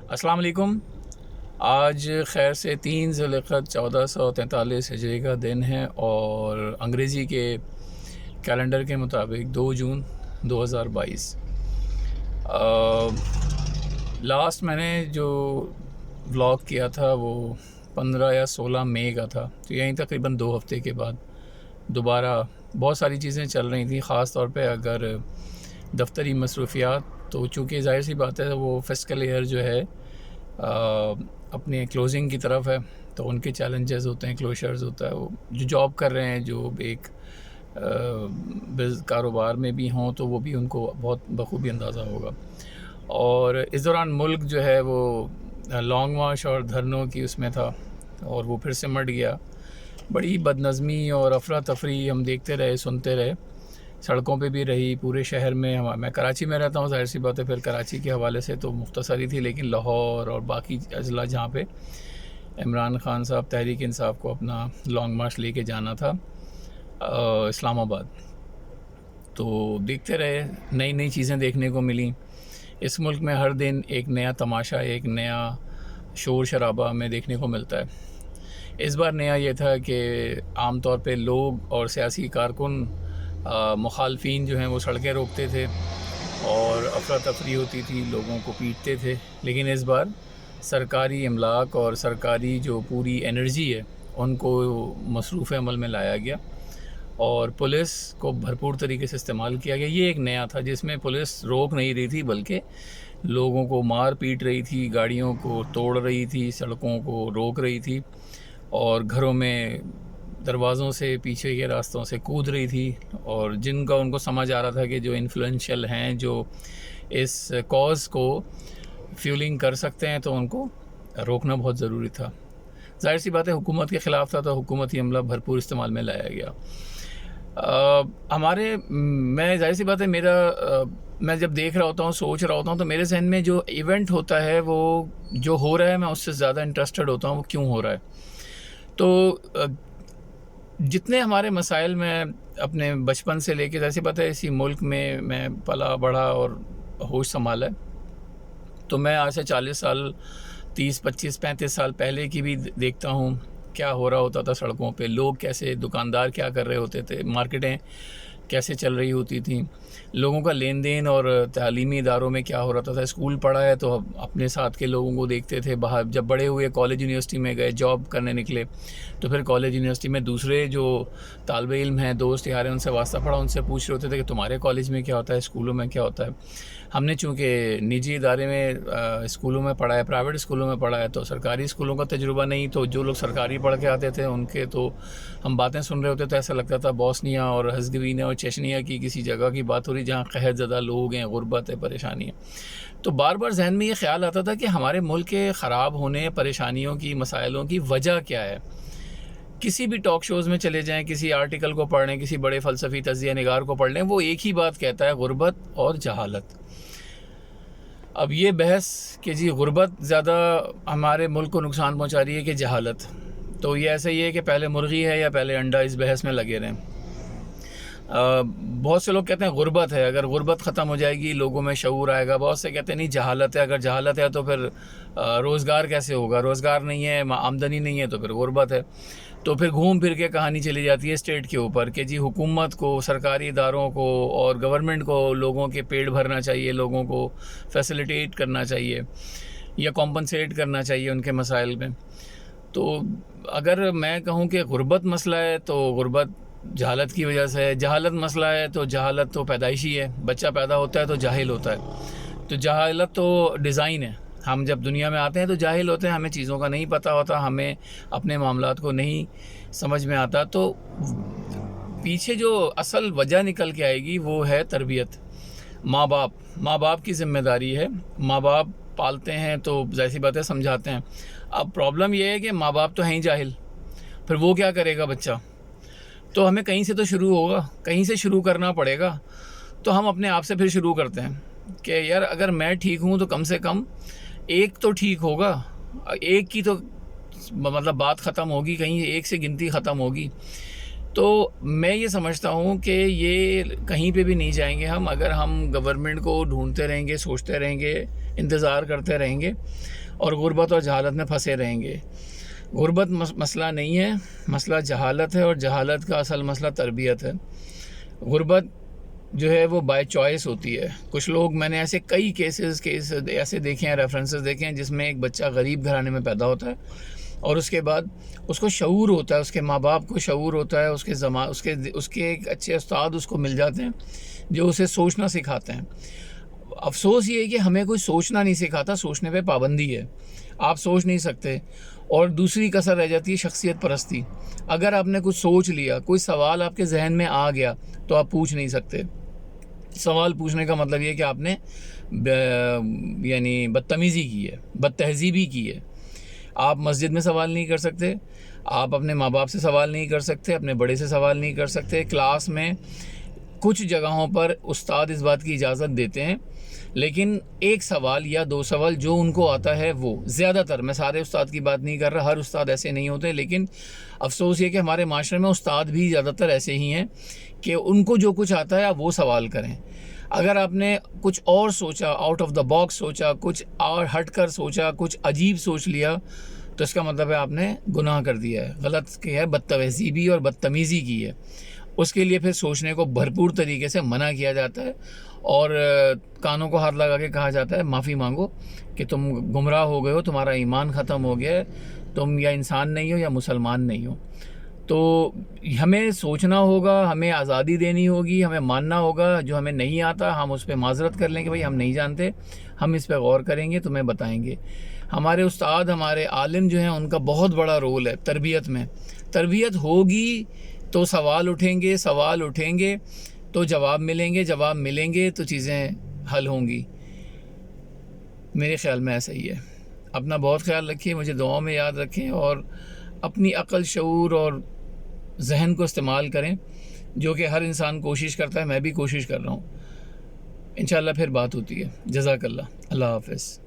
السلام علیکم۔ آج خیر سے 3 ذی القعدہ 1443 ہجری کا دن ہے اور انگریزی کے کیلنڈر کے مطابق 2 جون 2022۔ لاسٹ میں نے جو ولاگ کیا تھا وہ 15 یا 16 مئی کا تھا، تو یہیں تقریباً 2 ہفتے کے بعد دوبارہ بہت ساری چیزیں چل رہی تھیں، خاص طور پہ اگر دفتری مصروفیات، تو چونکہ ظاہر سی بات ہے وہ فسکل ایئر جو ہے اپنے کلوزنگ کی طرف ہے، تو ان کے چیلنجز ہوتے ہیں، کلوشرز ہوتا ہے، وہ جو جاب کر رہے ہیں، جو ایک کاروبار میں بھی ہوں تو وہ بھی ان کو بہت بخوبی اندازہ ہوگا۔ اور اس دوران ملک جو ہے وہ لانگ مارچ اور دھرنوں کی اس میں تھا اور وہ پھر سمٹ گیا۔ بڑی بد نظمی اور افراتفری ہم دیکھتے رہے، سنتے رہے، سڑکوں پہ بھی رہی پورے شہر میں۔ میں کراچی میں رہتا ہوں، ظاہر سی بات ہے پھر کراچی کے حوالے سے تو مختصر ہی تھی، لیکن لاہور اور باقی اضلاع جہاں پہ عمران خان صاحب تحریک انصاف کو اپنا لانگ مارچ لے کے جانا تھا اسلام آباد، تو دیکھتے رہے، نئی نئی چیزیں دیکھنے کو ملیں۔ اس ملک میں ہر دن ایک نیا تماشا، ایک نیا شور شرابہ ہمیں دیکھنے کو ملتا ہے۔ اس بار نیا یہ تھا کہ عام طور پہ لوگ اور سیاسی کارکن مخالفین جو ہیں وہ سڑکیں روکتے تھے اور افراتفری ہوتی تھی، لوگوں کو پیٹتے تھے، لیکن اس بار سرکاری املاک اور سرکاری جو پوری انرجی ہے ان کو مصروف عمل میں لایا گیا اور پولیس کو بھرپور طریقے سے استعمال کیا گیا۔ یہ ایک نیا تھا جس میں پولیس روک نہیں رہی تھی بلکہ لوگوں کو مار پیٹ رہی تھی، گاڑیوں کو توڑ رہی تھی، سڑکوں کو روک رہی تھی اور گھروں میں دروازوں سے پیچھے کے راستوں سے کود رہی تھی، اور جن کا ان کو سمجھ آ رہا تھا کہ جو انفلوئنشل ہیں، جو اس کاز کو فیولنگ کر سکتے ہیں، تو ان کو روکنا بہت ضروری تھا۔ ظاہر سی بات ہے حکومت کے خلاف تھا تو حکومتی عملہ بھرپور استعمال میں لایا گیا۔ میں ظاہر سی بات ہے میں جب دیکھ رہا ہوتا ہوں، سوچ رہا ہوتا ہوں، تو میرے ذہن میں جو ایونٹ ہوتا ہے وہ جو ہو رہا ہے میں اس سے زیادہ انٹرسٹڈ ہوتا ہوں وہ کیوں ہو رہا ہے۔ تو جتنے ہمارے مسائل میں اپنے بچپن سے لے کے، ظاہر سی بات ہے اسی ملک میں پلا بڑھا اور ہوش سنبھالا ہے، تو میں آج سے 40 سال 30 25 35 سال پہلے کی بھی دیکھتا ہوں کیا ہو رہا ہوتا تھا سڑکوں پہ، لوگ کیسے، دکاندار کیا کر رہے ہوتے تھے، مارکیٹیں کیسے چل رہی ہوتی تھیں، لوگوں کا لین دین اور تعلیمی اداروں میں کیا ہو رہا تھا۔ اسکول پڑھا ہے تو اپنے ساتھ کے لوگوں کو دیکھتے تھے، باہر جب بڑے ہوئے کالج یونیورسٹی میں گئے، جاب کرنے نکلے، تو پھر کالج یونیورسٹی میں دوسرے جو طالب علم ہیں، دوست یار ہیں، ان سے واسطہ پڑا، ان سے پوچھ رہے ہوتے تھے کہ تمہارے کالج میں کیا ہوتا ہے، اسکولوں میں کیا ہوتا ہے۔ ہم نے چونکہ نجی ادارے میں اسکولوں میں پڑھا ہے، پرائیویٹ اسکولوں میں پڑھا ہے، تو سرکاری اسکولوں کا تجربہ نہیں، تو جو لوگ سرکاری پڑھ کے آتے تھے ان کے تو ہم باتیں سن رہے ہوتے تو ایسا لگتا تھا بوسنیا اور ہرزگوینیا اور چیچنیا کی کسی جگہ کی بات ہو رہی جہاں قحط زدہ لوگ ہیں، غربت ہے، پریشانی ہے۔ تو بار بار ذہن میں یہ خیال آتا تھا کہ ہمارے ملک کے خراب ہونے، پریشانیوں کی، مسائلوں کی وجہ کیا ہے۔ کسی بھی ٹاک شوز میں چلے جائیں، کسی آرٹیکل کو پڑھ لیں، کسی بڑے فلسفی تجزیہ نگار کو پڑھ لیں، وہ ایک ہی بات کہتا ہے، غربت اور جہالت۔ اب یہ بحث کہ جی غربت زیادہ ہمارے ملک کو نقصان پہنچا رہی ہے کہ جہالت، تو یہ ایسا ہی ہے کہ پہلے مرغی ہے یا پہلے انڈا، اس بحث میں لگے رہیں۔ بہت سے لوگ کہتے ہیں غربت ہے، اگر غربت ختم ہو جائے گی لوگوں میں شعور آئے گا۔ بہت سے کہتے ہیں نہیں جہالت ہے، اگر جہالت ہے تو پھر روزگار کیسے ہوگا، روزگار نہیں ہے، آمدنی نہیں ہے تو پھر غربت ہے۔ تو پھر گھوم پھر کے کہانی چلی جاتی ہے اسٹیٹ کے اوپر کہ جی حکومت کو، سرکاری اداروں کو اور گورنمنٹ کو لوگوں کے پیٹ بھرنا چاہیے، لوگوں کو فیسیلیٹیٹ کرنا چاہیے یا کمپنسیٹ کرنا چاہیے ان کے مسائل میں۔ تو اگر میں کہوں کہ غربت مسئلہ ہے تو غربت جہالت کی وجہ سے ہے، جہالت مسئلہ ہے تو جہالت تو پیدائشی ہے، بچہ پیدا ہوتا ہے تو جاہل ہوتا ہے، تو جہالت تو ڈیزائن ہے۔ ہم جب دنیا میں آتے ہیں تو جاہل ہوتے ہیں، ہمیں چیزوں کا نہیں پتہ ہوتا، ہمیں اپنے معاملات کو نہیں سمجھ میں آتا، تو پیچھے جو اصل وجہ نکل کے آئے گی وہ ہے تربیت۔ ماں باپ کی ذمہ داری ہے، ماں باپ پالتے ہیں تو ظاہر سی بات ہے سمجھاتے ہیں۔ اب پرابلم یہ ہے کہ ماں باپ تو ہیں ہی جاہل، پھر وہ کیا کرے گا بچہ، تو ہمیں کہیں سے تو شروع ہوگا، کہیں سے شروع کرنا پڑے گا، تو ہم اپنے آپ سے پھر شروع کرتے ہیں کہ یار اگر میں ٹھیک ہوں تو کم سے کم ایک تو ٹھیک ہوگا، ایک کی تو مطلب بات ختم ہوگی، کہیں ایک سے گنتی ختم ہوگی۔ تو میں یہ سمجھتا ہوں کہ یہ کہیں پہ بھی نہیں جائیں گے ہم اگر ہم گورنمنٹ کو ڈھونڈتے رہیں گے، سوچتے رہیں گے، انتظار کرتے رہیں گے اور غربت اور جہالت میں پھنسے رہیں گے۔ غربت مسئلہ نہیں ہے، مسئلہ جہالت ہے، اور جہالت کا اصل مسئلہ تربیت ہے۔ غربت جو ہے وہ بائی چوائس ہوتی ہے۔ کچھ لوگ، میں نے ایسے کئی کیس ایسے دیکھے ہیں، ریفرنسز دیکھے ہیں، جس میں ایک بچہ غریب گھرانے میں پیدا ہوتا ہے اور اس کے بعد اس کو شعور ہوتا ہے، اس کے ماں باپ کو شعور ہوتا ہے، اس کے ایک اچھے استاد اس کو مل جاتے ہیں جو اسے سوچنا سکھاتے ہیں۔ افسوس یہ ہے کہ ہمیں کوئی سوچنا نہیں سکھاتا، سوچنے پہ پابندی ہے، آپ سوچ نہیں سکتے۔ اور دوسری کسر رہ جاتی ہے شخصیت پرستی۔ اگر آپ نے کچھ سوچ لیا، کوئی سوال آپ کے ذہن میں آ گیا تو آپ پوچھ نہیں سکتے۔ سوال پوچھنے کا مطلب یہ کہ آپ نے یعنی بدتمیزی کی ہے، بد تہذیبی کی ہے۔ آپ مسجد میں سوال نہیں کر سکتے، آپ اپنے ماں باپ سے سوال نہیں کر سکتے، اپنے بڑے سے سوال نہیں کر سکتے۔ کلاس میں کچھ جگہوں پر استاد اس بات کی اجازت دیتے ہیں، لیکن ایک سوال یا دو سوال جو ان کو آتا ہے وہ زیادہ تر، میں سارے استاد کی بات نہیں کر رہا، ہر استاد ایسے نہیں ہوتے، لیکن افسوس یہ کہ ہمارے معاشرے میں استاد بھی زیادہ تر ایسے ہی ہیں کہ ان کو جو کچھ آتا ہے آپ وہ سوال کریں۔ اگر آپ نے کچھ اور سوچا، آؤٹ آف دا باکس سوچا، کچھ اور ہٹ کر سوچا، کچھ عجیب سوچ لیا، تو اس کا مطلب ہے آپ نے گناہ کر دیا ہے، غلط کیا ہے، بد تہذیبی اور بدتمیزی کی ہے۔ اس کے لیے پھر سوچنے کو بھرپور طریقے سے منع کیا جاتا ہے اور کانوں کو ہاتھ لگا کے کہا جاتا ہے معافی مانگو کہ تم گمراہ ہو گئے ہو، تمہارا ایمان ختم ہو گیا ہے، تم یا انسان نہیں ہو یا مسلمان نہیں ہو۔ تو ہمیں سوچنا ہوگا، ہمیں آزادی دینی ہوگی، ہمیں ماننا ہوگا، جو ہمیں نہیں آتا ہم اس پہ معذرت کر لیں کہ بھائی ہم نہیں جانتے، ہم اس پہ غور کریں گے، تمہیں بتائیں گے۔ ہمارے استاد، ہمارے عالم جو ہیں، ان کا بہت بڑا رول ہے تربیت میں۔ تربیت ہوگی تو سوال اٹھیں گے تو جواب ملیں گے تو چیزیں حل ہوں گی۔ میرے خیال میں ایسا ہی ہے۔ اپنا بہت خیال رکھیے، مجھے دعاؤں میں یاد رکھیں اور اپنی عقل، شعور اور ذہن کو استعمال کریں، جو کہ ہر انسان کوشش کرتا ہے، میں بھی کوشش کر رہا ہوں۔ انشاءاللہ پھر بات ہوتی ہے۔ جزاک اللہ، اللہ حافظ۔